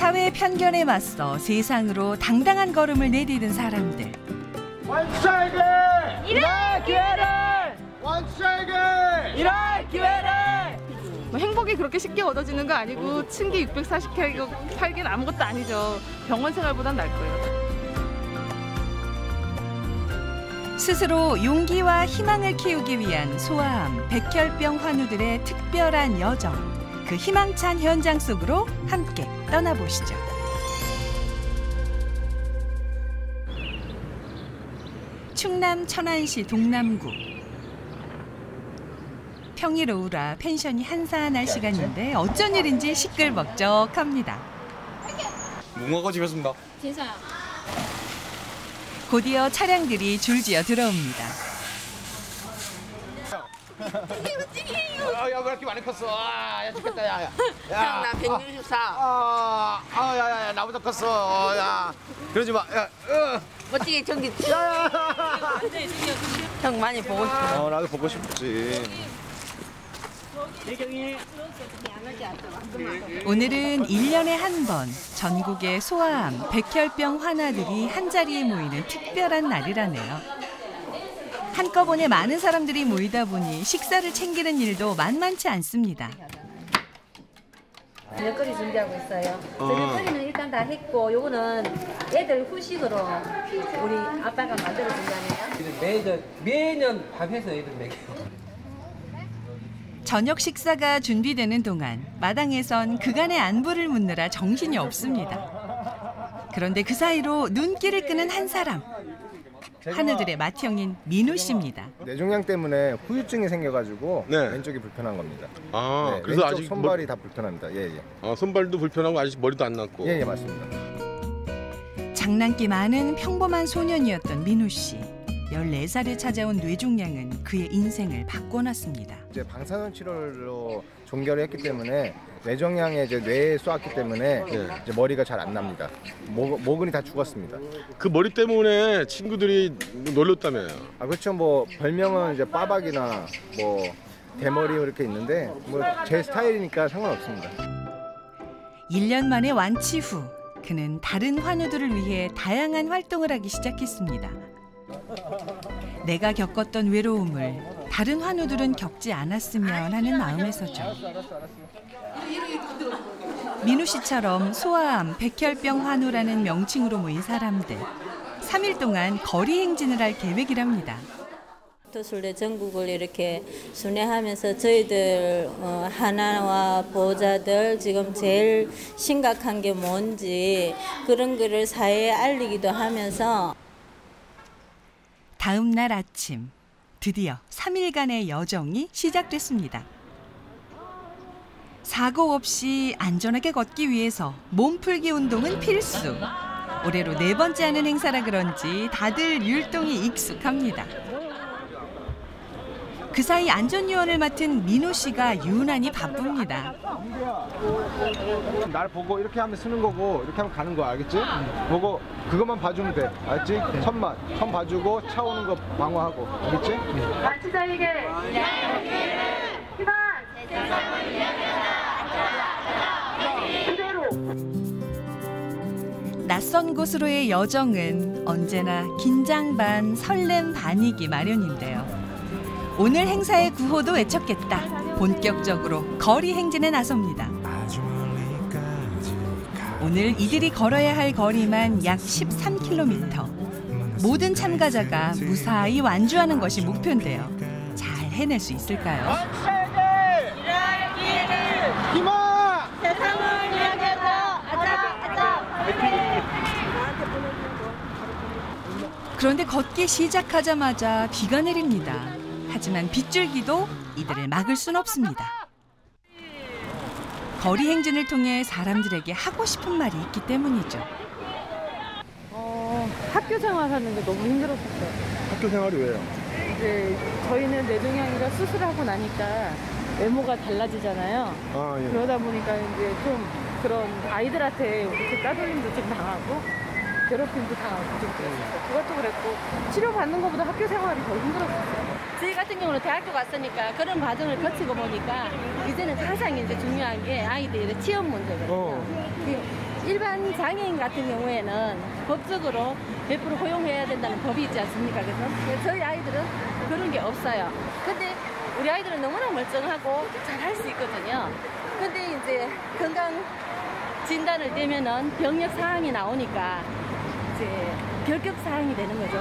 사회의 편견에 맞서 세상으로 당당한 걸음을 내디딘 사람들. 원수에게 일할 기회를! 원수에게 일할 기회를! 뭐 행복이 그렇게 쉽게 얻어지는 거 아니고 층기 648개는 아무것도 아니죠. 병원 생활보단 나을 거예요. 스스로 용기와 희망을 키우기 위한 소아암, 백혈병 환우들의 특별한 여정. 그 희망찬 현장 속으로 함께 떠나보시죠. 충남 천안시 동남구. 평일 오후라 펜션이 한산할 시간인데 어쩐 일인지 시끌벅적합니다. 무궁화가 집었습니다. 진짜요? 곧이어 차량들이 줄지어 들어옵니다. 야, 왜 이렇게 많이 컸어? 야, 죽겠다, 야. 형, 나 164. 야, 나보다 컸어. 야, 그러지 마. 야, 멋지게 전기. 형 많이 보고 싶어. 나도 보고 싶지. 오늘은 1년에 한 번 전국의 소아암, 백혈병 환아들이 한자리에 모이는 특별한 날이라네요. 한꺼번에 많은 사람들이 모이다 보니 식사를 챙기는 일도 만만치 않습니다. 저녁거리 준비하고 있어요. 저녁거리는 일단 다 했고 요거는 애들 후식으로 우리 아빠가 만들어준다네요. 매년 밥해서 애들 먹여요. 저녁 식사가 준비되는 동안 마당에선 그간의 안부를 묻느라 정신이 없습니다. 그런데 그 사이로 눈길을 끄는 한 사람. 하늘들의 맏형인 민우 씨입니다. 뇌종양 때문에 후유증이 생겨가지고 네. 왼쪽이 불편한 겁니다. 아, 네, 그래서 왼쪽 아직 손발이 다 불편합니다. 예. 아, 손발도 불편하고 아직 머리도 안 났고. 예, 맞습니다. 장난기 많은 평범한 소년이었던 민우 씨. 14살에 찾아온 뇌종양은 그의 인생을 바꿔놨습니다. 이제 방사선 치료로 종결을 했기 때문에 뇌종양에 이제 뇌에 쏘았기 때문에 이제 머리가 잘 안 납니다. 모근이 다 죽었습니다. 그 머리 때문에 친구들이 놀렸다며요. 아, 그렇죠. 뭐 별명은 이제 빠박이나 뭐 대머리 이렇게 있는데 뭐 제 스타일이니까 상관없습니다. 1년 만에 완치 후 그는 다른 환우들을 위해 다양한 활동을 하기 시작했습니다. 내가 겪었던 외로움을 다른 환우들은 겪지 않았으면 하는 마음에서죠. 민우 씨처럼 소아암, 백혈병 환우라는 명칭으로 모인 사람들. 3일 동안 거리 행진을 할 계획이랍니다. 순례 전국을 이렇게 순회하면서 저희들 하나와 보호자들 지금 제일 심각한 게 뭔지 그런 거를 사회에 알리기도 하면서 다음 날 아침 드디어 3일간의 여정이 시작됐습니다. 사고 없이 안전하게 걷기 위해서 몸풀기 운동은 필수. 올해로 4번째 하는 행사라 그런지 다들 율동이 익숙합니다. 그 사이 안전요원을 맡은 민호 씨가 유난히 바쁩니다. 날 보고 이렇게 하면 쓰는 거고 이렇게 하면 가는 거야, 알겠지? 보고 그것만 봐주면 돼, 알겠지? 선만, 선 봐주고 차 오는 거 방어하고, 알겠지? 같이자에게 희망! 그대로! 낯선 곳으로의 여정은 언제나 긴장 반, 설렘 반이기 마련인데요. 오늘 행사의 구호도 외쳤겠다. 본격적으로 거리 행진에 나섭니다. 오늘 이들이 걸어야 할 거리만 약 13km. 모든 참가자가 무사히 완주하는 것이 목표인데요. 잘 해낼 수 있을까요? 희망! 세상을 이야기해서 아자! 그런데 걷기 시작하자마자 비가 내립니다. 하지만 빗줄기도 이들을 막을 순 없습니다. 거리 행진을 통해 사람들에게 하고 싶은 말이 있기 때문이죠. 학교 생활하는 게 너무 힘들었어요. 학교 생활이 왜요? 이제 저희는 뇌종양이라 수술하고 나니까 외모가 달라지잖아요. 아, 예. 그러다 보니까 이제 좀 그런 아이들한테 이렇게 따돌림도 좀 당하고 괴롭힘도 당하고 좀 그랬어요. 그것도 그랬고 치료받는 것보다 학교 생활이 더 힘들었어요. 저희 같은 경우는 대학교 갔으니까 그런 과정을 거치고 보니까 이제는 가장 이제 중요한 게 아이들의 취업 문제거든요. 일반 장애인 같은 경우에는 법적으로 100% 허용해야 된다는 법이 있지 않습니까? 그래서 저희 아이들은 그런 게 없어요. 근데 우리 아이들은 너무나 멀쩡하고 잘할 수 있거든요. 근데 이제 건강 진단을 떼면은 병력 사항이 나오니까 이제 결격 사항이 되는 거죠.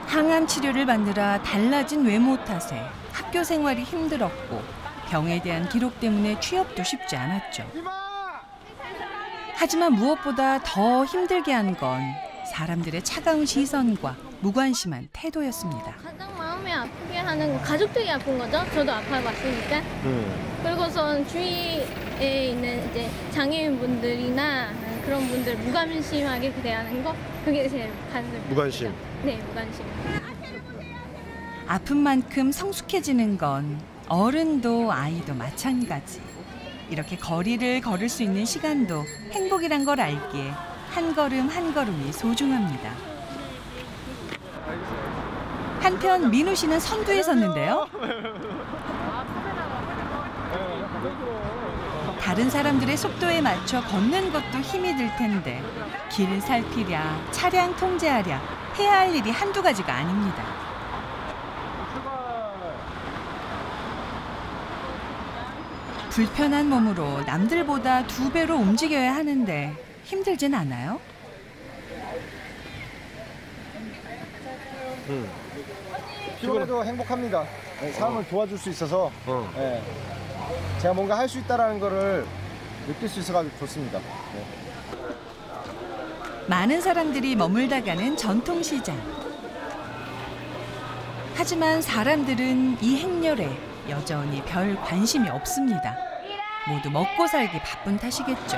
항암 치료를 받느라 달라진 외모 탓에 학교 생활이 힘들었고 병에 대한 기록 때문에 취업도 쉽지 않았죠. 하지만 무엇보다 더 힘들게 한 건 사람들의 차가운 시선과 무관심한 태도였습니다. 가장 마음이 아프게 하는 가족들이 아픈 거죠. 저도 아파봤으니까. 그리고선 주위에 있는 이제 장애인분들이나 그런 분들 무관심하게 대하는 거, 그게 제일 가슴. 무관심. 네, 무관심. 아픈 만큼 성숙해지는 건 어른도 아이도 마찬가지. 이렇게 거리를 걸을 수 있는 시간도 행복이란 걸 알기에 한 걸음 한 걸음이 소중합니다. 한편 민우 씨는 선두에 섰는데요. 다른 사람들의 속도에 맞춰 걷는 것도 힘이 들 텐데 길 살피랴, 차량 통제하랴 해야 할 일이 한두 가지가 아닙니다. 불편한 몸으로 남들보다 2배로 움직여야 하는데 힘들진 않아요? 피곤해도 행복합니다. 네, 사람을 도와줄 수 있어서 네, 제가 뭔가 할 수 있다는 거를 느낄 수 있어서 좋습니다. 네. 많은 사람들이 머물다 가는 전통시장. 하지만 사람들은 이 행렬에 여전히 별 관심이 없습니다. 모두 먹고 살기 바쁜 탓이겠죠.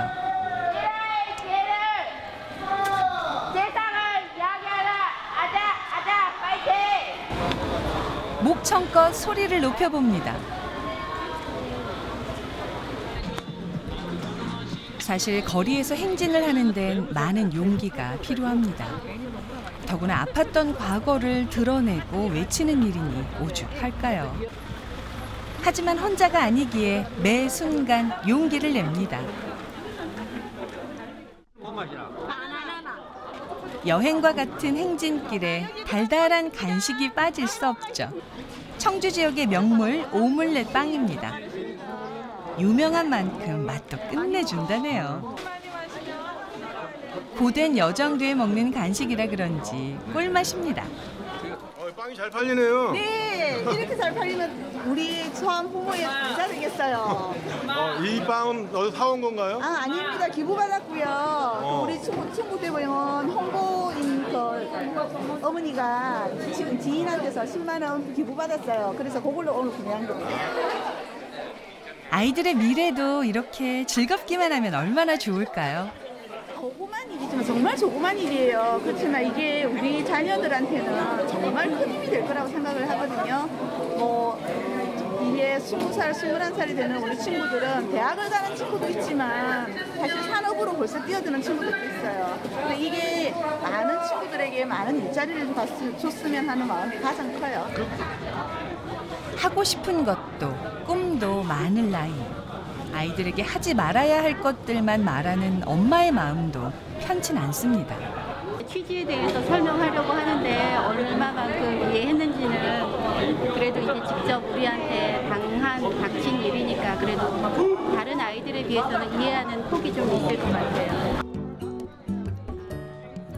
목청껏 소리를 높여봅니다. 사실 거리에서 행진을 하는 데는 많은 용기가 필요합니다. 더구나 아팠던 과거를 드러내고 외치는 일이니 오죽할까요? 하지만 혼자가 아니기에 매 순간 용기를 냅니다. 여행과 같은 행진길에 달달한 간식이 빠질 수 없죠. 청주 지역의 명물 오믈렛 빵입니다. 유명한 만큼 맛도 끝내준다네요. 고된 여정 뒤에 먹는 간식이라 그런지 꿀맛입니다. 빵이 잘 팔리네요. 네, 이렇게 잘 팔리면 우리 처음 부모에 부자 되겠어요. 이 빵은 어디서 사온 건가요? 아, 아닙니다. 기부받았고요. 또 우리 충북대병원 홍보인 그 어머니가 지금 지인한테서 10만 원 기부받았어요. 그래서 그걸로 오늘 구매한 겁니다. 아이들의 미래도 이렇게 즐겁기만 하면 얼마나 좋을까요? 조그만 일이지만 정말 조그만 일이에요. 그렇지만 이게 우리 자녀들한테는 정말 큰 힘이 될 거라고 생각을 하거든요. 이게 20살, 21살이 되는 우리 친구들은 대학을 가는 친구도 있지만 사실 산업으로 벌써 뛰어드는 친구들도 있어요. 근데 이게 많은 친구들에게 많은 일자리를 줬으면 하는 마음이 가장 커요. 하고 싶은 것도 꿈도 많을 나이. 아이들에게 하지 말아야 할 것들만 말하는 엄마의 마음도 편치 않습니다. 취지에 대해서 설명하려고 하는데 얼마만큼 이해했는지는 그래도 이제 직접 우리한테 닥친 일이니까 그래도 다른 아이들에 비해서는 이해하는 폭이 좀 있을 것 같아요.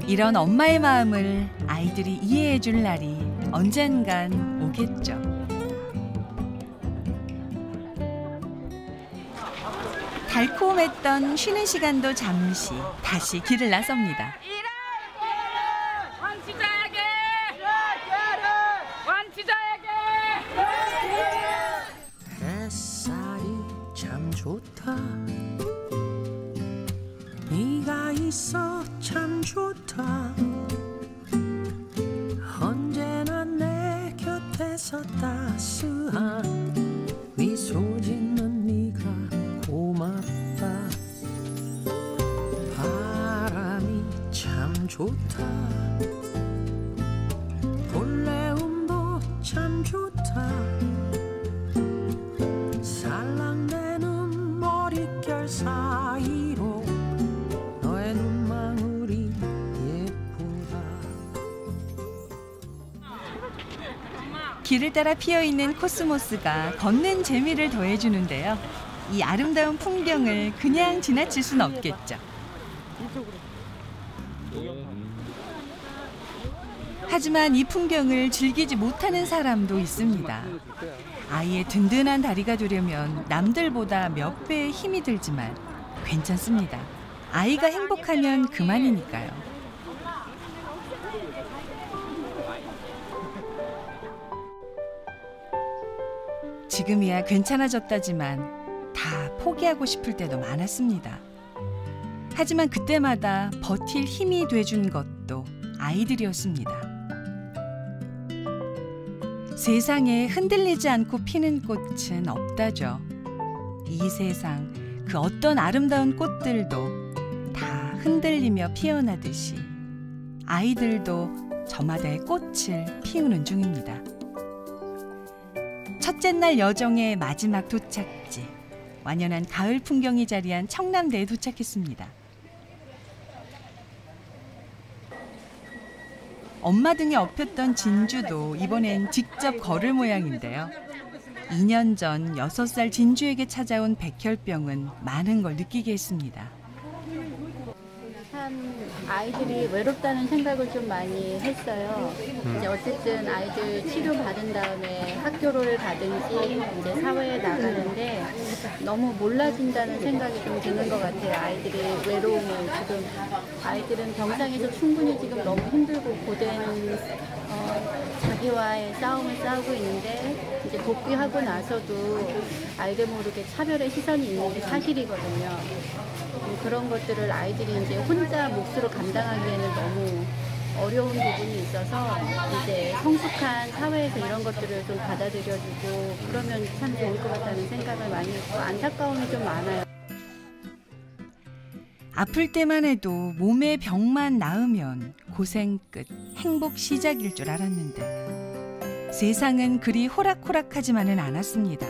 이런 엄마의 마음을 아이들이 이해해 줄 날이 언젠간 오겠죠. 달콤했던 쉬는 시간도 잠시 다시 길을 나섭니다. 햇살이 참 좋다. 네가 있어 참 좋다. 언제나 내 곁에서 따스한 미소 짓는 네가 고맙다. 바람이 참 좋다. 볼레음도 참 좋다. 살랑대는 머릿결 사이로 길을 따라 피어있는 코스모스가 걷는 재미를 더해주는데요. 이 아름다운 풍경을 그냥 지나칠 수는 없겠죠. 하지만 이 풍경을 즐기지 못하는 사람도 있습니다. 아이의 든든한 다리가 되려면 남들보다 몇 배의 힘이 들지만 괜찮습니다. 아이가 행복하면 그만이니까요. 지금이야 괜찮아졌다지만 다 포기하고 싶을 때도 많았습니다. 하지만 그때마다 버틸 힘이 돼준 것도 아이들이었습니다. 세상에 흔들리지 않고 피는 꽃은 없다죠. 이 세상 그 어떤 아름다운 꽃들도 다 흔들리며 피어나듯이 아이들도 저마다의 꽃을 피우는 중입니다. 첫째 날 여정의 마지막 도착지, 완연한 가을 풍경이 자리한 청남대에 도착했습니다. 엄마 등에 업혔던 진주도 이번엔 직접 걸을 모양인데요. 2년 전 6살 진주에게 찾아온 백혈병은 많은 걸 느끼게 했습니다. 참 아이들이 외롭다는 생각을 좀 많이 했어요. 이제 어쨌든 아이들 치료 받은 다음에 학교를 가든지 이제 사회에 나가는데 너무 몰라진다는 생각이 좀 드는 것 같아요. 아이들이 외로움을 지금 아이들은 병상에서 충분히 지금 너무 힘들고 고된 자기와의 싸움을 싸우고 있는데 이제 복귀하고 나서도 아이들 모르게 차별의 시선이 있는 게 사실이거든요. 그런 것들을 아이들이 이제 혼자 몫으로 감당하기에는 너무 어려운 부분이 있어서 이제 성숙한 사회에서 이런 것들을 좀 받아들여주고 그러면 참 좋을 것 같다는 생각을 많이 했고 안타까움이 좀 많아요. 아플 때만 해도 몸의 병만 나으면 고생 끝, 행복 시작일 줄 알았는데 세상은 그리 호락호락하지만은 않았습니다.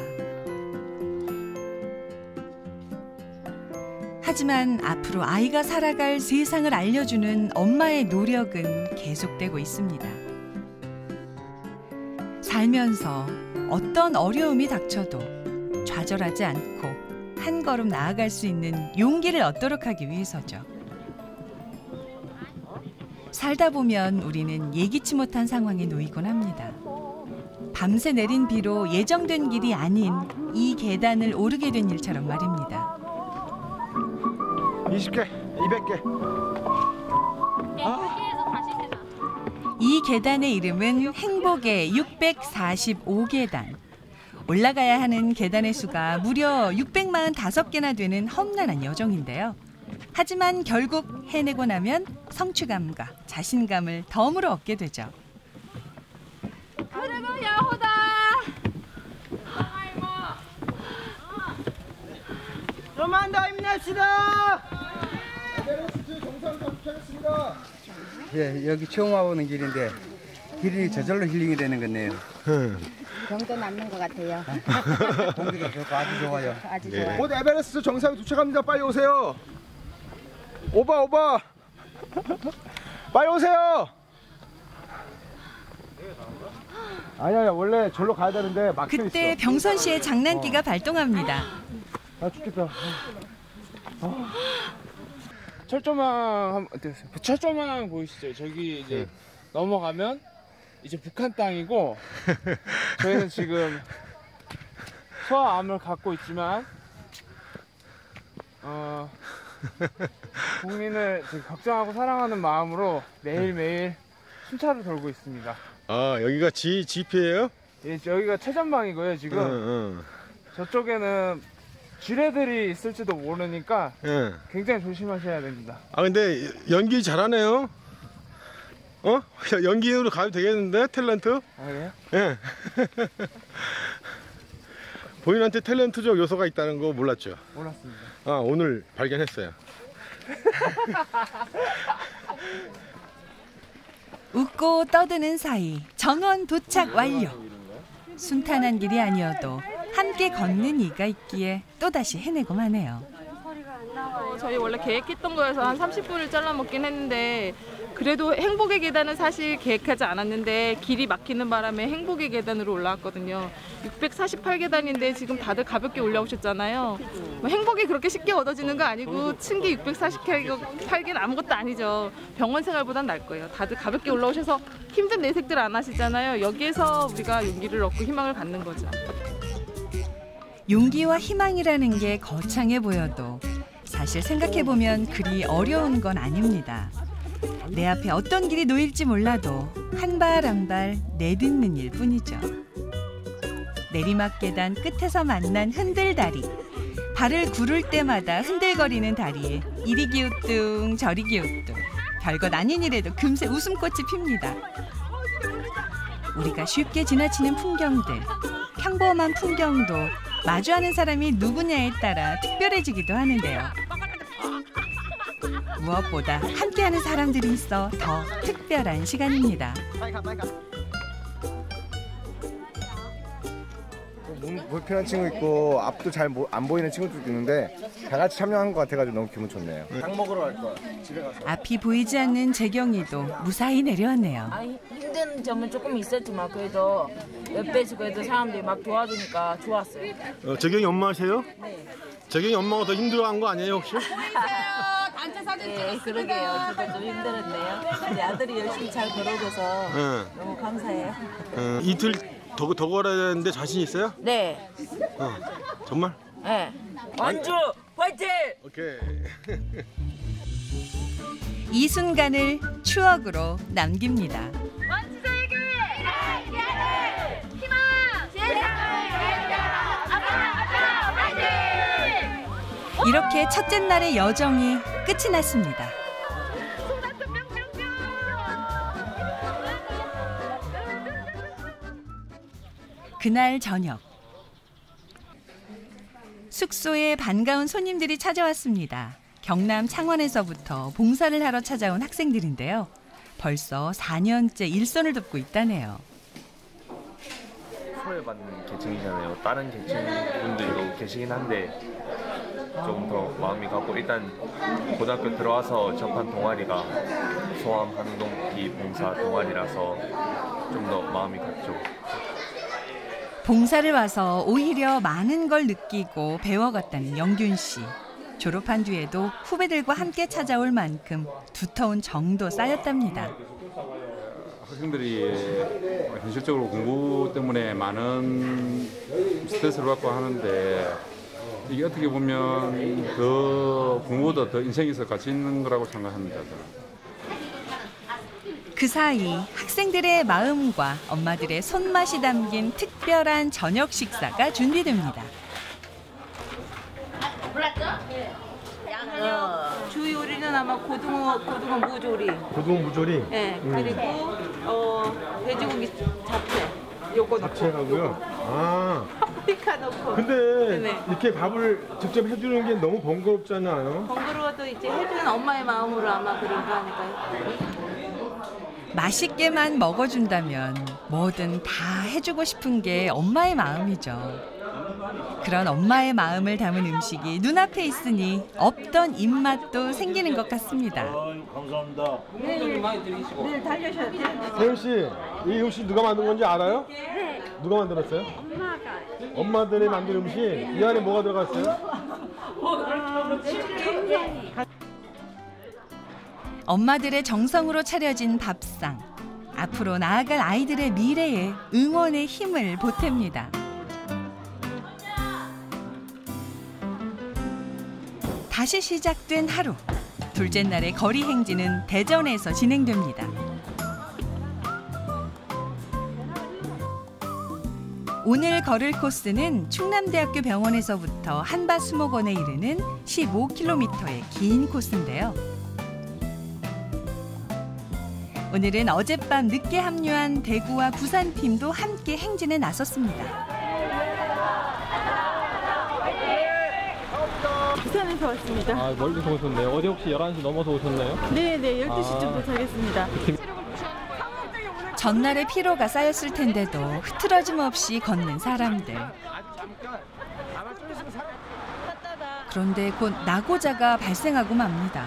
하지만 앞으로 아이가 살아갈 세상을 알려주는 엄마의 노력은 계속되고 있습니다. 살면서 어떤 어려움이 닥쳐도 좌절하지 않고 한 걸음 나아갈 수 있는 용기를 얻도록 하기 위해서죠. 살다 보면 우리는 예기치 못한 상황에 놓이곤 합니다. 밤새 내린 비로 예정된 길이 아닌 이 계단을 오르게 된 일처럼 말입니다. 20개, 200개. 이 계단의 이름은 행복의 645계단. 올라가야 하는 계단의 수가 무려 645개나 되는 험난한 여정인데요. 하지만 결국 해내고 나면 성취감과 자신감을 덤으로 얻게 되죠. 그리고 야호다. 좀만 더 힘냅시다. 에베레스트 정상 도착했습니다. 예, 여기 처음 와보는 길인데 길이 저절로 힐링이 되는 거네요. 병도 남는 것 같아요. 공기도 좋고 아주 좋아요. 아주 네. 좋아요. 곧 에베레스트 정상에 도착합니다. 빨리 오세요. 오바. 빨리 오세요. 아니야, 원래 절로 가야 되는데 막혀 있어. 그때 병선 씨의 장난기가 발동합니다. 아, 죽겠다. 철조망 보이시죠? 저기 이제 넘어가면 이제 북한 땅이고 저희는 지금 소아암을 갖고 있지만 국민을 걱정하고 사랑하는 마음으로 매일매일 순찰을 돌고 있습니다. 아, 여기가 지피예요? 예, 여기가 최전방이고요. 지금 저쪽에는 쥐레들이 있을지도 모르니까 굉장히 조심하셔야 됩니다. 아, 근데 연기 잘하네요. 연기로 가도 되겠는데, 탤런트? 아, 그래요? 예. 본인한테 탤런트적 요소가 있다는 거 몰랐죠? 몰랐습니다. 아, 오늘 발견했어요. 웃고 떠드는 사이 정원 도착 완료. 순탄한 길이 아니어도 함께 걷는 이가 있기에 또다시 해내고 마네요. 저희 원래 계획했던 거에서 한 30분을 잘라 먹긴 했는데 그래도 행복의 계단은 사실 계획하지 않았는데 길이 막히는 바람에 행복의 계단으로 올라왔거든요. 648계단인데 지금 다들 가볍게 올라오셨잖아요. 뭐 행복이 그렇게 쉽게 얻어지는 거 아니고 층기 648개는 아무것도 아니죠. 병원 생활보단 나을 거예요. 다들 가볍게 올라오셔서 힘든 내색들 안 하시잖아요. 여기에서 우리가 용기를 얻고 희망을 갖는 거죠. 용기와 희망이라는 게 거창해 보여도 사실 생각해보면 그리 어려운 건 아닙니다. 내 앞에 어떤 길이 놓일지 몰라도 한 발 한 발 내딛는 일 뿐이죠. 내리막 계단 끝에서 만난 흔들다리. 발을 구를 때마다 흔들거리는 다리에 이리 기우뚱 저리 기우뚱. 별것 아닌 일에도 금세 웃음꽃이 핍니다. 우리가 쉽게 지나치는 풍경들, 평범한 풍경도 마주하는 사람이 누구냐에 따라 특별해지기도 하는데요. 무엇보다 함께하는 사람들이 있어 더 특별한 시간입니다. 눈 불편한 친구 있고 앞도 잘 안 보이는 친구들도 있는데 다 같이 참여한 것 같아가지고 너무 기분 좋네요. 닭 먹으러 갈 거야. 집에 가서. 앞이 보이지 않는 재경이도 무사히 내려왔네요. 힘든 점은 조금 있었지만 그래도 옆에서 그래도 사람들이 막 도와주니까 좋았어요. 재경이 엄마세요? 네. 재경이 엄마가 더 힘들어한 거 아니에요 혹시? 단체 사진 네, 그러게요. 저도 좀 힘들었네요. 근데 아들이 열심히 잘 걸어줘서 너무 감사해요. 이틀 더 걸어야 되는데 자신 있어요? 네. 정말? 네. 완주 화이팅! 오케이. 이 순간을 추억으로 남깁니다. 원치자에게 희망! 세상을 열려라! 아빠 화이팅! 이렇게 첫째 날의 여정이 끝이 났습니다. 그날 저녁 숙소에 반가운 손님들이 찾아왔습니다. 경남 창원에서부터 봉사를 하러 찾아온 학생들인데요. 벌써 4년째 일손을 돕고 있다네요. 소외받는 계층이잖아요. 다른 계층분들도 계시긴 한데 조금 더 마음이 가고 일단 고등학교 들어와서 접한 동아리가 소아암 항동기 봉사 동아리라서 좀 더 마음이 갔죠. 봉사를 와서 오히려 많은 걸 느끼고 배워갔다는 영균 씨. 졸업한 뒤에도 후배들과 함께 찾아올 만큼 두터운 정도 쌓였답니다. 학생들이 현실적으로 공부 때문에 많은 스트레스를 받고 하는데 이게 어떻게 보면 더 공부보다 더 인생에서 가치 있는 거라고 생각합니다. 그 사이 학생들의 마음과 엄마들의 손맛이 담긴 특별한 저녁 식사가 준비됩니다. 주 요리는 아마 고등어 무조리. 고등어 무조리? 네. 그리고 돼지고기 잡채. 요거 넣고. 잡채하고요? 아. 파프리카 넣고. 근데 네네. 이렇게 밥을 직접 해주는 게 너무 번거롭지 않아요? 번거로워도 이제 해주는 엄마의 마음으로 아마 그런 거 아닐까요? 맛있게만 먹어준다면 뭐든 다 해주고 싶은 게 엄마의 마음이죠. 그런 엄마의 마음을 담은 음식이 눈앞에 있으니 없던 입맛도 생기는 것 같습니다. 감사합니다. 내일 달려셔야 돼요. 세윤 씨, 이 음식 누가 만든 건지 알아요? 네. 누가 만들었어요? 엄마가. 엄마들이 만든 음식. 이 안에 뭐가 들어갔어요? 엄마들의 정성으로 차려진 밥상. 앞으로 나아갈 아이들의 미래에 응원의 힘을 보탭니다. 다시 시작된 하루. 둘째 날의 거리 행진은 대전에서 진행됩니다. 오늘 걸을 코스는 충남대학교 병원에서부터 한밭수목원에 이르는 15km의 긴 코스인데요. 오늘은 어젯밤 늦게 합류한 대구와 부산 팀도 함께 행진에 나섰습니다. 부산에서 왔습니다. 아, 멀리서 오셨네요. 어제 혹시 11시 넘어서 오셨나요? 네네, 12시쯤 도착했습니다. 전날의 피로가 쌓였을 텐데도 흐트러짐 없이 걷는 사람들. 그런데 곧 낙오자가 발생하고 맙니다.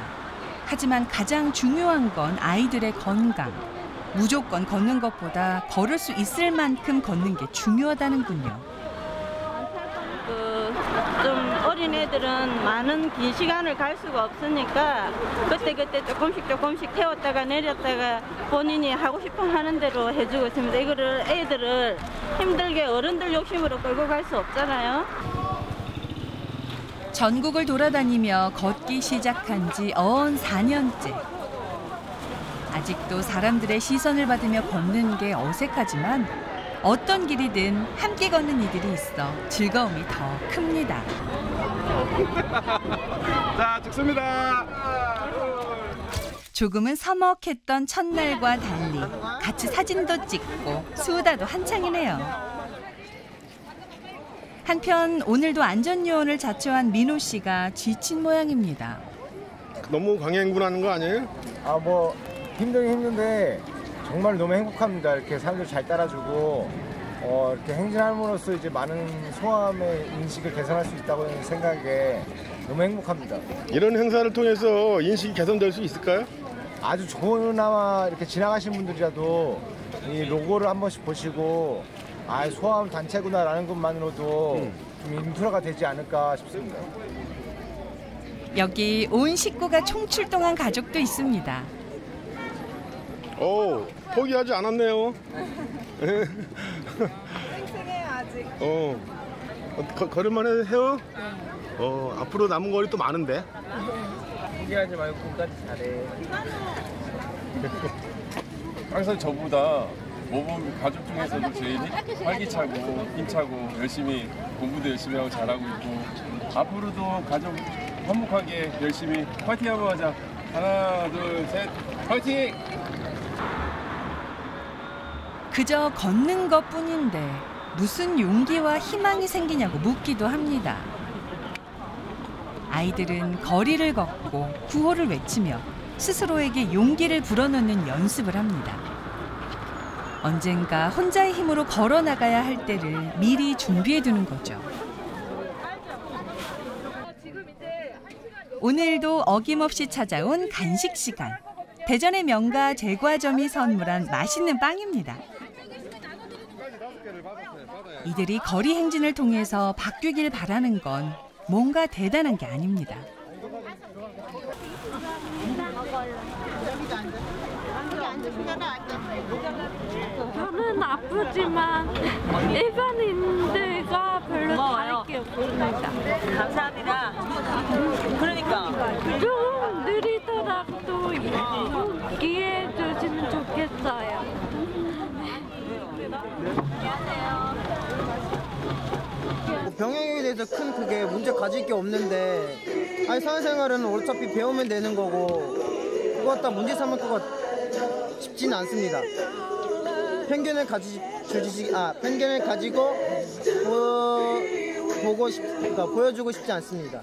하지만 가장 중요한 건 아이들의 건강. 무조건 걷는 것보다 걸을 수 있을 만큼 걷는 게 중요하다는군요. 좀 어린 애들은 많은 긴 시간을 갈 수가 없으니까 그때 조금씩 태웠다가 내렸다가 본인이 하고 싶어 하는 대로 해주고 있습니다. 이거를 애들을 힘들게 어른들 욕심으로 끌고 갈 수 없잖아요. 전국을 돌아다니며 걷기 시작한 지 어언 4년째. 아직도 사람들의 시선을 받으며 걷는 게 어색하지만 어떤 길이든 함께 걷는 이들이 있어 즐거움이 더 큽니다. 자, 죽습니다. 조금은 서먹했던 첫날과 달리 같이 사진도 찍고 수다도 한창이네요. 한편 오늘도 안전요원을 자처한 민호 씨가 지친 모양입니다. 너무 강행군하는 거 아니에요? 뭐 힘들긴 힘든데 정말 너무 행복합니다. 이렇게 사람들 잘 따라주고 이렇게 행진함으로써 이제 많은 소아암의 인식을 개선할 수 있다고 하는 생각에 너무 행복합니다. 이런 행사를 통해서 인식이 개선될 수 있을까요? 아주 좋은아마 이렇게 지나가신 분들이라도 이 로고를 한 번씩 보시고 소아암 단체구나라는 것만으로도 좀 인프라가 되지 않을까 싶습니다. 여기 온 식구가 총출동한 가족도 있습니다. 포기하지 않았네요. 쌩쌩해요 아직. 걸을만 해요? 앞으로 남은 거리 또 많은데. 포기하지 말고 끝까지 잘해. 항상 저보다 모범 가족 중에서도 제일 활기차고 힘차고 열심히 공부도 열심히 하고 잘하고 있고 앞으로도 가족 화목하게 열심히 파이팅 한번 하자. 하나 둘 셋 파이팅! 그저 걷는 것뿐인데 무슨 용기와 희망이 생기냐고 묻기도 합니다. 아이들은 거리를 걷고 구호를 외치며 스스로에게 용기를 불어넣는 연습을 합니다. 언젠가 혼자의 힘으로 걸어나가야 할 때를 미리 준비해두는 거죠. 오늘도 어김없이 찾아온 간식 시간. 대전의 명가 제과점이 선물한 맛있는 빵입니다. 이들이 거리 행진을 통해서 바뀌길 바라는 건 뭔가 대단한 게 아닙니다. 저는 아프지만 일반인들과 별로 다를 게 없습니다. 감사합니다. 그러니까 좀 느리더라도 이해해 주시면 좋겠어요. 병행에 대해서 큰 그게 문제 가질 게 없는데 사회생활은 어차피 배우면 되는 거고 그거 갖다 문제 삼을거가 쉽지는 않습니다. 편견을 가지고 보여주고 싶지 않습니다.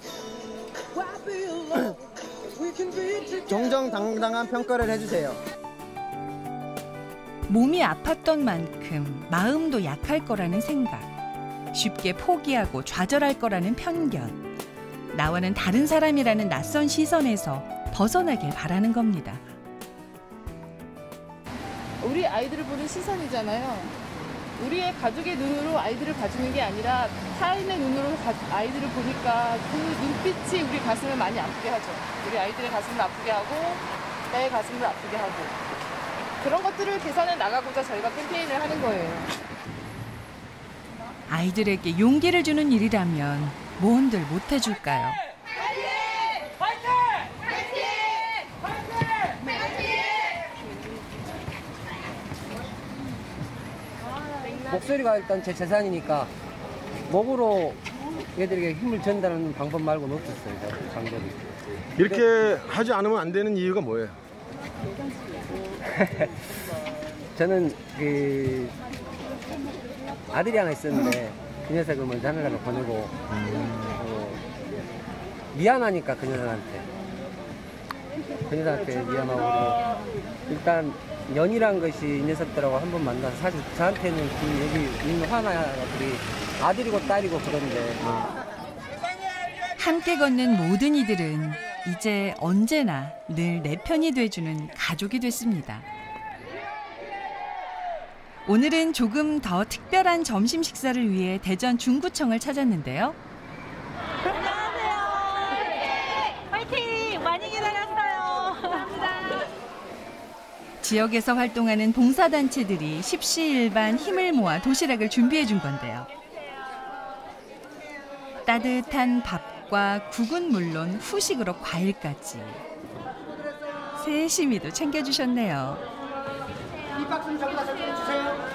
정정당당한 평가를 해주세요. 몸이 아팠던 만큼 마음도 약할 거라는 생각. 쉽게 포기하고 좌절할 거라는 편견. 나와는 다른 사람이라는 낯선 시선에서 벗어나길 바라는 겁니다. 우리 아이들을 보는 시선이잖아요. 우리의 가족의 눈으로 아이들을 봐주는 게 아니라 타인의 눈으로 아이들을 보니까 그 눈빛이 우리 가슴을 많이 아프게 하죠. 우리 아이들의 가슴을 아프게 하고 나의 가슴을 아프게 하고 그런 것들을 개선해 나가고자 저희가 캠페인을 하는 거예요. 아이들에게 용기를 주는 일이라면 뭔들 못해줄까요? 목소리가 일단 제 재산이니까 목으로 애들에게 힘을 전달하는 방법 말고는 없었어요. 방법이. 이렇게 하지 않으면 안 되는 이유가 뭐예요? 저는 그 아들이 하나 있었는데 그 녀석을 먼저 하늘나라 보내고 미안하니까 그 녀석한테 미안하고 일단 연이란 것이 이 녀석들하고 한번 만나서 사실 저한테는 여기 있는 하나들이 아들이고 딸이고 그런데 함께 걷는 모든 이들은 이제 언제나 늘 내 편이 돼주는 가족이 됐습니다. 오늘은 조금 더 특별한 점심 식사를 위해 대전 중구청을 찾았는데요. 화이팅! 많이 기다렸어요. 감사합니다. 지역에서 활동하는 봉사단체들이 십시일반 힘을 모아 도시락을 준비해 준 건데요. 따뜻한 밥과 국은 물론 후식으로 과일까지 세심히도 챙겨주셨네요. 이 박스는 저기다 주세요.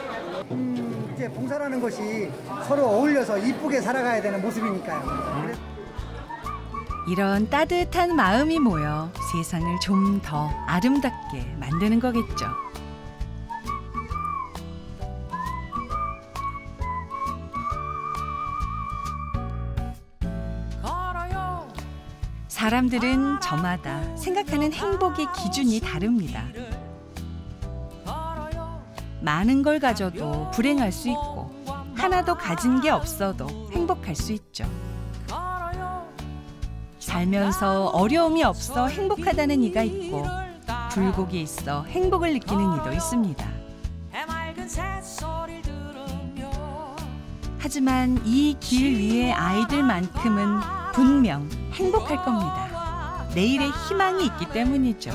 이제 봉사라는 것이 서로 어울려서 이쁘게 살아가야 되는 모습이니까요. 이런 따뜻한 마음이 모여 세상을 좀 더 아름답게 만드는 거겠죠. 사람들은 저마다 생각하는 행복의 기준이 다릅니다. 많은 걸 가져도 불행할 수 있고 하나도 가진 게 없어도 행복할 수 있죠. 살면서 어려움이 없어 행복하다는 이가 있고 굴곡이 있어 행복을 느끼는 이도 있습니다. 하지만 이 길 위의 아이들만큼은 분명 행복할 겁니다. 내일의 희망이 있기 때문이죠.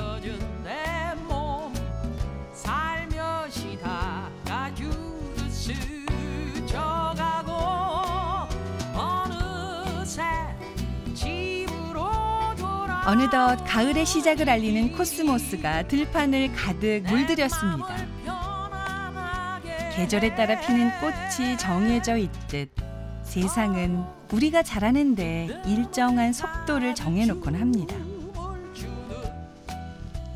어느덧 가을의 시작을 알리는 코스모스가 들판을 가득 물들였습니다. 계절에 따라 피는 꽃이 정해져 있듯 세상은 우리가 자라는데 일정한 속도를 정해놓곤 합니다.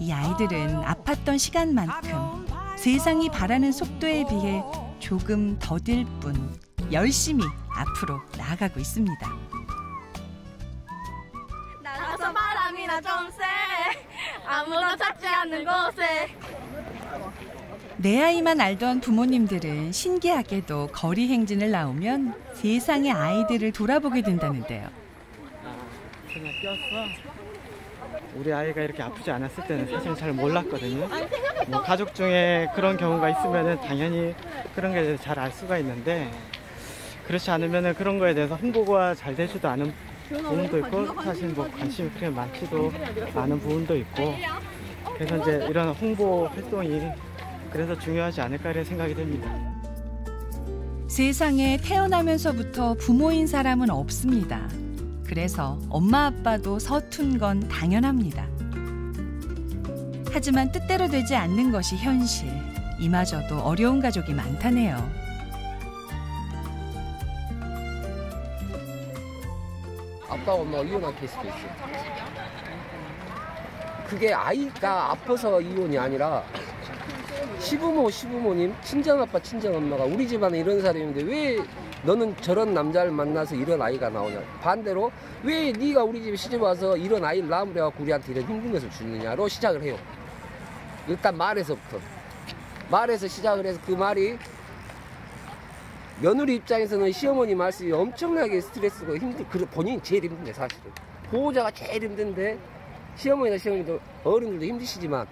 이 아이들은 아팠던 시간만큼 세상이 바라는 속도에 비해 조금 더딜 뿐 열심히 앞으로 나아가고 있습니다. 나가서 바람이나 좀 쐬. 아무도 찾지 않는 곳에. 내 아이만 알던 부모님들은 신기하게도 거리 행진을 나오면 세상의 아이들을 돌아보게 된다는데요. 그냥 꼈어. 우리 아이가 이렇게 아프지 않았을 때는 사실 잘 몰랐거든요. 뭐 가족 중에 그런 경우가 있으면 당연히 그런 거에 대해서 잘 알 수가 있는데 그렇지 않으면 그런 거에 대해서 홍보가 잘 되지도 않은 부분도 있고 사실 뭐 관심이 그렇게 많지도 않은 부분도 있고 그래서 이제 이런 홍보 활동이 그래서 중요하지 않을까 이런 생각이 듭니다. 세상에 태어나면서부터 부모인 사람은 없습니다. 그래서 엄마 아빠도 서툰 건 당연합니다. 하지만 뜻대로 되지 않는 것이 현실. 이마저도 어려운 가족이 많다네요. 아빠 엄마가 이혼한 케이스도 있어요. 그게 아이가 아파서 이혼이 아니라 시부모, 시부모님, 친정아빠, 친정엄마가 우리 집안에 이런 사람인데 왜 너는 저런 남자를 만나서 이런 아이가 나오냐. 반대로 왜 네가 우리 집에 시집 와서 이런 아이를 낳으려고 우리한테 이런 힘든 것을 주느냐로 시작을 해요. 일단 말에서부터. 말에서 시작을 해서 그 말이 며느리 입장에서는 시어머니 말씀이 엄청나게 스트레스고 본인이 제일 힘든데 사실은. 보호자가 제일 힘든데 시어머니나 시어머니도 어른들도 힘드시지만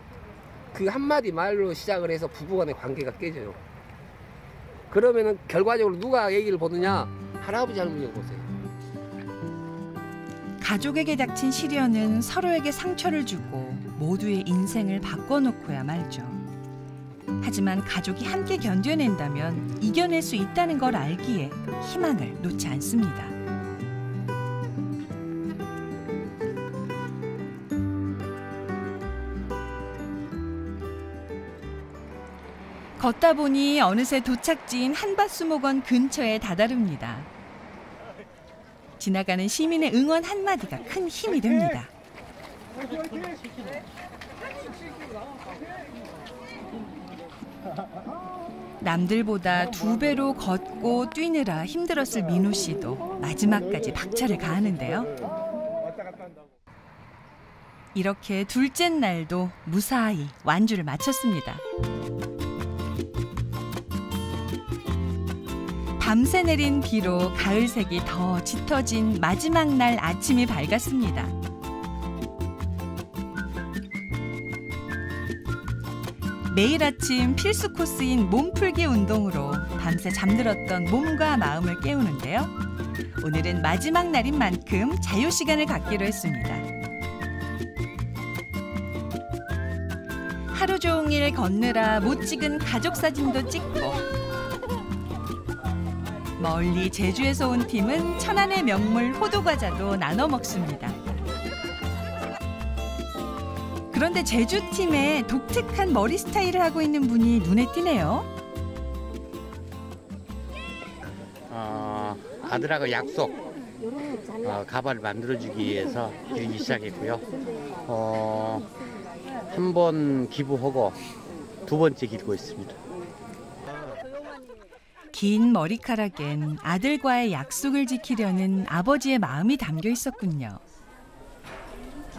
그 한마디 말로 시작을 해서 부부간의 관계가 깨져요. 그러면은 결과적으로 누가 얘기를 보느냐? 할아버지 할머니가 보세요. 가족에게 닥친 시련은 서로에게 상처를 주고 모두의 인생을 바꿔놓고야 말죠. 하지만 가족이 함께 견뎌낸다면 이겨낼 수 있다는 걸 알기에 희망을 놓지 않습니다. 걷다 보니 어느새 도착지인 한밭수목원 근처에 다다릅니다. 지나가는 시민의 응원 한마디가 큰 힘이 됩니다. 남들보다 2배로 걷고 뛰느라 힘들었을 민우 씨도 마지막까지 박차를 가하는데요. 이렇게 둘째 날도 무사히 완주를 마쳤습니다. 밤새 내린 비로 가을색이 더 짙어진 마지막 날 아침이 밝았습니다. 매일 아침 필수 코스인 몸풀기 운동으로 밤새 잠들었던 몸과 마음을 깨우는데요. 오늘은 마지막 날인 만큼 자유 시간을 갖기로 했습니다. 하루 종일 걷느라 못 찍은 가족 사진도 찍고 멀리 제주에서 온 팀은 천안의 명물 호두과자도 나눠 먹습니다. 그런데 제주팀에 독특한 머리 스타일을 하고 있는 분이 눈에 띄네요. 아들하고 약속 가발을 만들어주기 위해서 길기 시작했고요. 한 번 기부하고 두 번째 길고 있습니다. 긴 머리카락엔 아들과의 약속을 지키려는 아버지의 마음이 담겨 있었군요.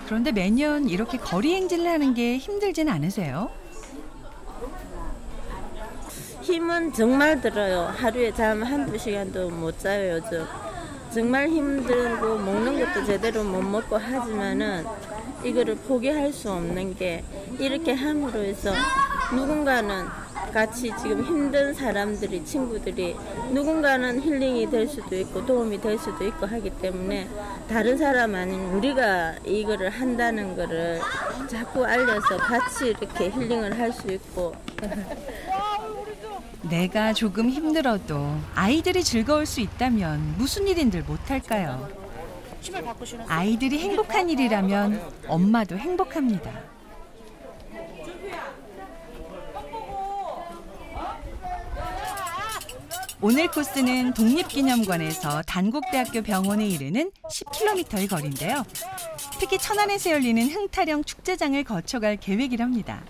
그런데 매년 이렇게 거리 행진을 하는 게 힘들진 않으세요? 힘은 정말 들어요. 하루에 잠 한두 시간도 못 자요, 요즘. 정말 힘들고 먹는 것도 제대로 못 먹고 하지만은 이거를 포기할 수 없는 게 이렇게 함으로 해서 누군가는 같이 지금 힘든 사람들이, 친구들이 누군가는 힐링이 될 수도 있고 도움이 될 수도 있고 하기 때문에 다른 사람 아닌 우리가 이거를 한다는 거를 자꾸 알려서 같이 이렇게 힐링을 할 수 있고 내가 조금 힘들어도 아이들이 즐거울 수 있다면 무슨 일인들 못할까요? 아이들이 행복한 일이라면 엄마도 행복합니다. 오늘 코스는 독립기념관에서 단국대학교 병원에 이르는 10km의 거리인데요. 특히 천안에서 열리는 흥타령 축제장을 거쳐갈 계획이랍니다.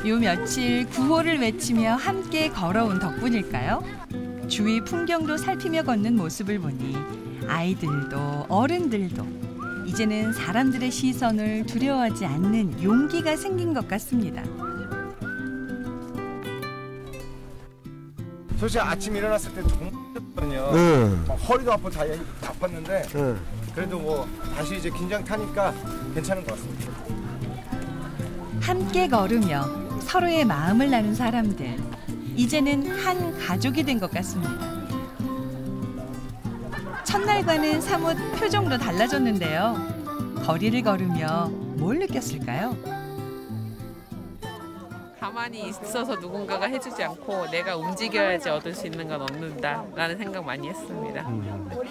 요 며칠 구호를 외치며 함께 걸어온 덕분일까요? 주위 풍경도 살피며 걷는 모습을 보니 아이들도 어른들도 이제는 사람들의 시선을 두려워하지 않는 용기가 생긴 것 같습니다. 솔직히 아침 일어났을 때 정말 힘들거든요. 허리도 아프고 다 아팠는데 그래도 뭐 다시 이제 긴장 타니까 괜찮은 것 같습니다. 함께 걸으며 서로의 마음을 나눈 사람들, 이제는 한 가족이 된 것 같습니다. 첫날과는 사뭇 표정도 달라졌는데요. 거리를 걸으며 뭘 느꼈을까요? 가만히 있어서 누군가가 해주지 않고 내가 움직여야지 얻을 수 있는 건 얻는다라는 생각 많이 했습니다.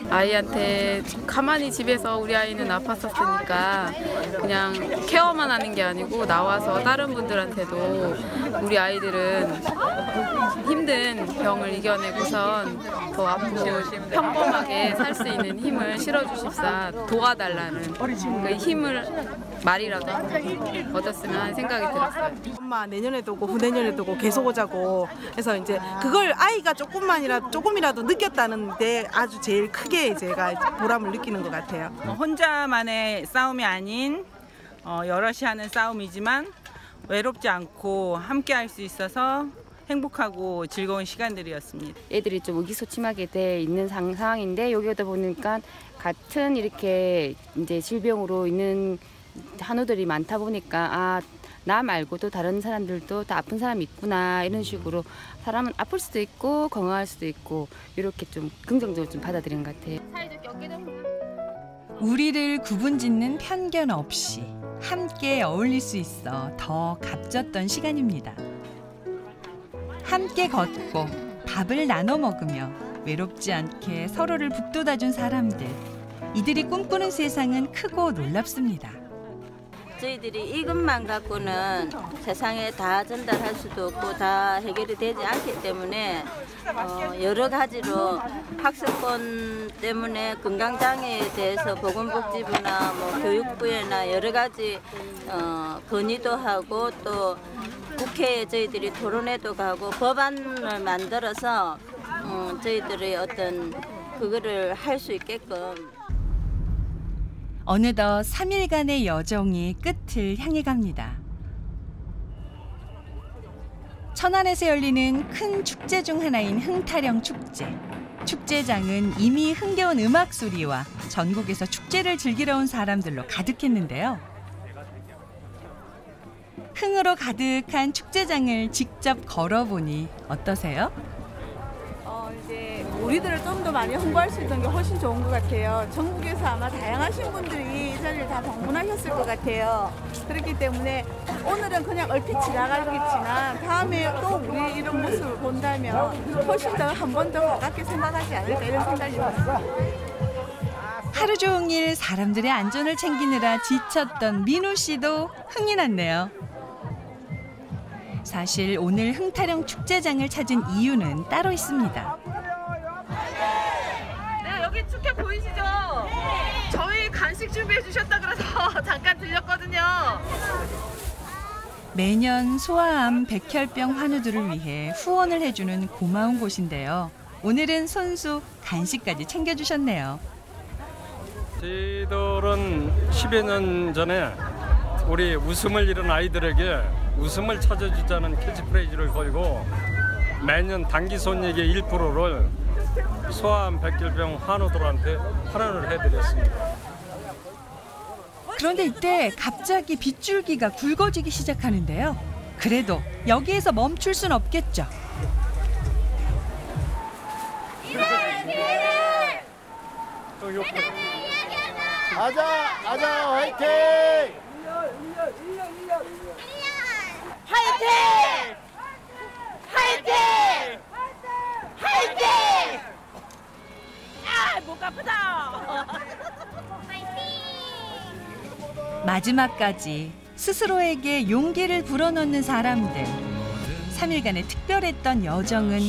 아이한테 가만히 집에서 우리 아이는 아팠었으니까 그냥 케어만 하는 게 아니고 나와서 다른 분들한테도 우리 아이들은 힘든 병을 이겨내고선 더 앞으로 평범하게 살 수 있는 힘을 실어주십사 도와달라는 그 힘을 말이라도 얻었으면 하는 생각이 들었어요. 엄마 내년에도 오고 후내년에도 오고 계속 오자고 해서 이제 그걸 아이가 조금이라도 느꼈다는데 아주 제일 크게 제가 보람을 느끼는 것 같아요. 혼자만의 싸움이 아닌 여럿이 하는 싸움이지만 외롭지 않고 함께 할 수 있어서 행복하고 즐거운 시간들이었습니다. 애들이 좀 의기소침하게 돼 있는 상황인데 여기다 보니까 같은 이렇게 이제 질병으로 있는 한우들이 많다 보니까 나 말고도 다른 사람들도 다 아픈 사람이 있구나 이런 식으로 사람은 아플 수도 있고 건강할 수도 있고 이렇게 좀 긍정적으로 좀 받아들인 것 같아요. 우리를 구분짓는 편견 없이 함께 어울릴 수 있어 더 값졌던 시간입니다. 함께 걷고 밥을 나눠 먹으며 외롭지 않게 서로를 북돋아준 사람들. 이들이 꿈꾸는 세상은 크고 놀랍습니다. 저희들이 이것만 갖고는 세상에 다 전달할 수도 없고 다 해결이 되지 않기 때문에 여러 가지로 학습권 때문에 건강장애에 대해서 보건복지부나 교육부에나 여러 가지 건의도 하고 또 국회에 저희들이 토론회도 가고 법안을 만들어서 저희들의 어떤 그거를 할 수 있게끔. 어느덧 3일간의 여정이 끝을 향해 갑니다. 천안에서 열리는 큰 축제 중 하나인 흥타령 축제. 축제장은 이미 흥겨운 음악 소리와 전국에서 축제를 즐기러 온 사람들로 가득했는데요. 흥으로 가득한 축제장을 직접 걸어보니 어떠세요? 이제 우리들을 좀 더 많이 홍보할 수 있는 게 훨씬 좋은 것 같아요. 전국에서 아마 다양하신 분들이 이 자리를 다 방문하셨을 것 같아요. 그렇기 때문에 오늘은 그냥 얼핏 지나가겠지만 다음에 또 우리 이런 모습을 본다면 훨씬 더 한 번 더 가깝게 생각하지 않을까 이런 생각이 들었어요. 하루 종일 사람들의 안전을 챙기느라 지쳤던 민우 씨도 흥이 났네요. 사실 오늘 흥타령 축제장을 찾은 이유는 따로 있습니다. 네, 여기 축제 보이시죠? 저희 간식 준비해 주셨다 그래서 잠깐 들렸거든요. 매년 소아암 백혈병 환우들을 위해 후원을 해주는 고마운 곳인데요. 오늘은 손수 간식까지 챙겨주셨네요. 저희들은 10여 년 전에 우리 웃음을 잃은 아이들에게 웃음을 찾아주자는 캐치프레이즈를 걸고 매년 단기 손익의 1%를 소아암 백혈병 환우들한테 환원을 해드렸습니다. 그런데 이때 갑자기 빗줄기가 굵어지기 시작하는데요. 그래도 여기에서 멈출 순 없겠죠. 아자 화이팅! 화이팅! 화이팅! 화이팅! 아, 목 아프다. 마지막까지 스스로에게 용기를 불어넣는 사람들. 3일간의 특별했던 여정은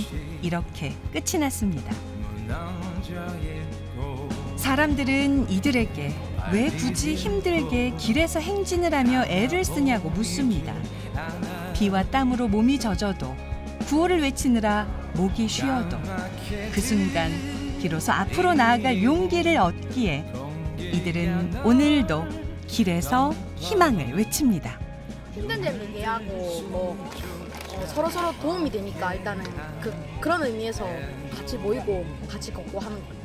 이렇게 끝이 났습니다. 사람들은 이들에게 왜 굳이 힘들게 길에서 행진을 하며 애를 쓰냐고 묻습니다. 비와 땀으로 몸이 젖어도 구호를 외치느라 목이 쉬어도 그 순간 비로소 앞으로 나아갈 용기를 얻기에 이들은 오늘도 길에서 희망을 외칩니다. 힘든 점 얘기하고 서로 도움이 되니까 일단은 그런 의미에서 같이 모이고 같이 걷고 하는 거예요.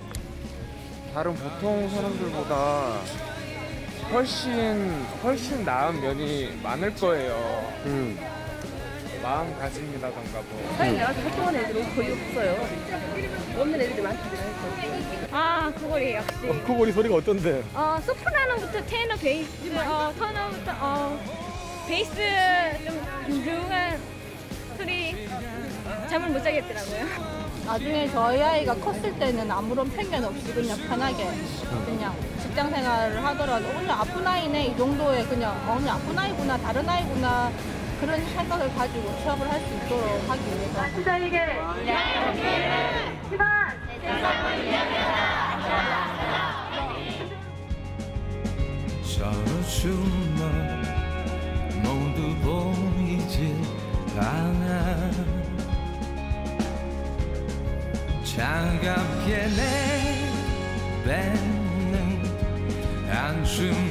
다른 보통 사람들보다 훨씬 나은 면이 많을 거예요. 마음가짐이라던가 뭐. 사실 나가서 활동하는 애들은 거의 없어요. 없는 애들이 많잖아요. 아, 코골이 역시. 코골이 소리가 어떤데? 소프라노부터 테너, 베이스, 터너부터 베이스 좀 둥둥한 소리 잠을 못 자겠더라고요. 나중에 저희 아이가 컸을 때는 아무런 편견 없이 그냥 편하게 그냥 직장 생활을 하더라도 그냥 아픈 아이네 이 정도에 그냥 그냥 아픈 아이구나 다른 아이구나 그런 생각을 가지고 취업을 할 수 있도록 하기 위해서 투자에게 희망 세상을 서로 숨어 모두 보이지 않아 차갑게 내뱉는 한숨